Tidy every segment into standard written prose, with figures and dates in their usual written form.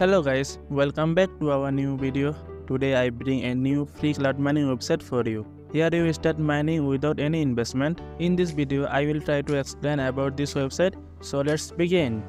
Hello guys, welcome back to our new video. Today I bring a new free cloud mining website for you. Here you start mining without any investment. In this video I will try to explain about this website. So let's begin.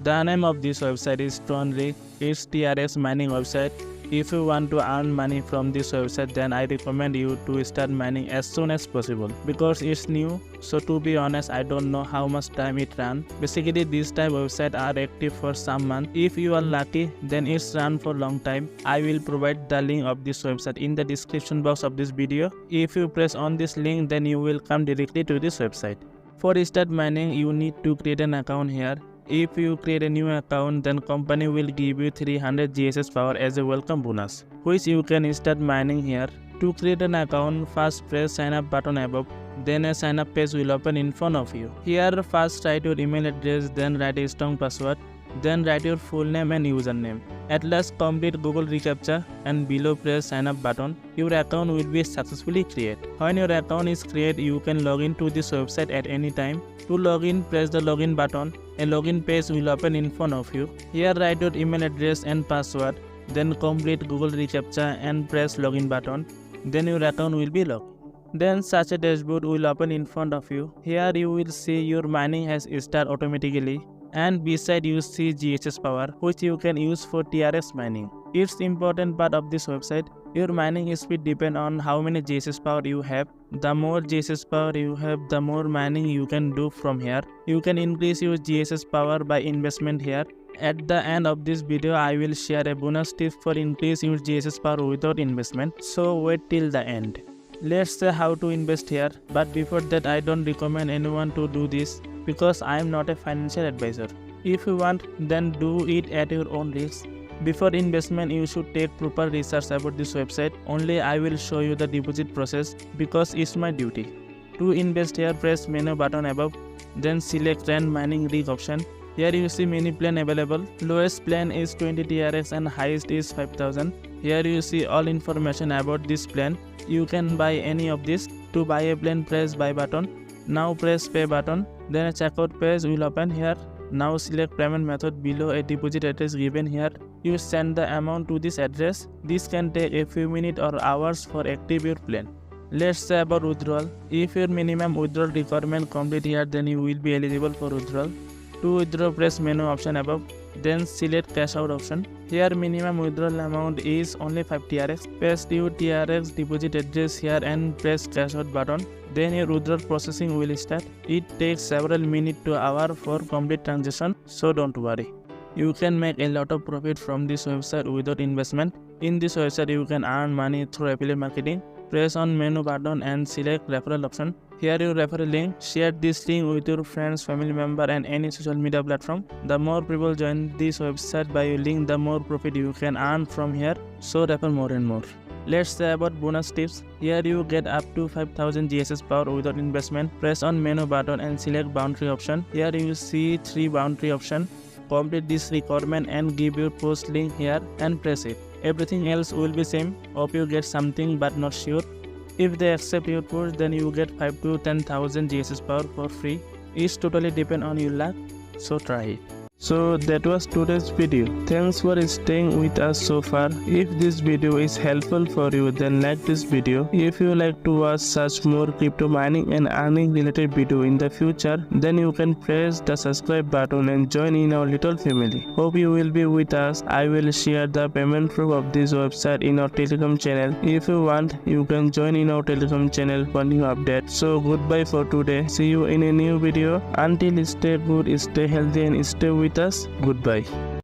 The name of this website is TronRig. It's TRX mining website. If you want to earn money from this website, then I recommend you to start mining as soon as possible because it's new. So to be honest, I don't know how much time it runs. Basically, these type websites are active for some months. If you are lucky, then it's run for long time. I will provide the link of this website in the description box of this video. If you press on this link, then you will come directly to this website. For start mining, you need to create an account here. If you create a new account, then company will give you 300 GSS power as a welcome bonus, which you can start mining here. To create an account, first press sign up button above, then a sign up page will open in front of you. Here first write your email address, then write a strong password, then write your full name and username. At last complete Google reCAPTCHA and below press sign up button. Your account will be successfully created. When your account is created, you can log in to this website at any time. To log in, press the login button. A login page will open in front of you. Here write your email address and password, then complete Google reCAPTCHA and press login button. Then your account will be logged. Then such a dashboard will open in front of you. Here you will see your mining has started automatically, and beside you see GSS power, which you can use for TRX mining. It's important part of this website. Your mining speed depends on how many GSS power you have. The more GSS power you have, the more mining you can do from here. You can increase your GSS power by investment here. At the end of this video, I will share a bonus tip for increase your GSS power without investment. So wait till the end. Let's say how to invest here, but before that I don't recommend anyone to do this because I am not a financial advisor. If you want, then do it at your own risk. Before investment, you should take proper research about this website. Only I will show you the deposit process because it's my duty. To invest here, press menu button above, then select run mining rig option. Here you see many plan available. Lowest plan is 20 TRX and highest is 5000. Here you see all information about this plan. You can buy any of this. To buy a plan, press buy button. Now press pay button. Then a checkout page will open here. Now select payment method below a deposit address given here. You send the amount to this address. This can take a few minutes or hours for active your plan. Let's say about withdrawal. If your minimum withdrawal requirement complete here, then you will be eligible for withdrawal. To withdraw, press menu option above, then select cash out option. Here minimum withdrawal amount is only 5 TRX. Paste your TRX deposit address here and press cash out button. Then your withdrawal processing will start. It takes several minutes to hour for complete transaction, so don't worry. You can make a lot of profit from this website without investment. In this website you can earn money through affiliate marketing. Press on menu button and select referral option. Here you refer a link. Share this link with your friends, family member and any social media platform. The more people join this website by your link, the more profit you can earn from here. So refer more and more. Let's say about bonus tips. Here you get up to 5000 GSS power without investment. Press on menu button and select boundary option. Here you see 3 boundary option. Complete this requirement and give your post link here and press it. Everything else will be same. Hope you get something but not sure. If they accept your post, then you get 5 to 10,000 GSS power for free. It's totally depend on your luck, so try it. So that was today's video. Thanks for staying with us so far. If this video is helpful for you, then like this video. If you like to watch such more crypto mining and earning related video in the future, then you can press the subscribe button and join in our little family. Hope you will be with us. I will share the payment proof of this website in our Telegram channel. If you want, you can join in our Telegram channel for new updates. So goodbye for today. See you in a new video. Until stay good, stay healthy and stay with us. Goodbye.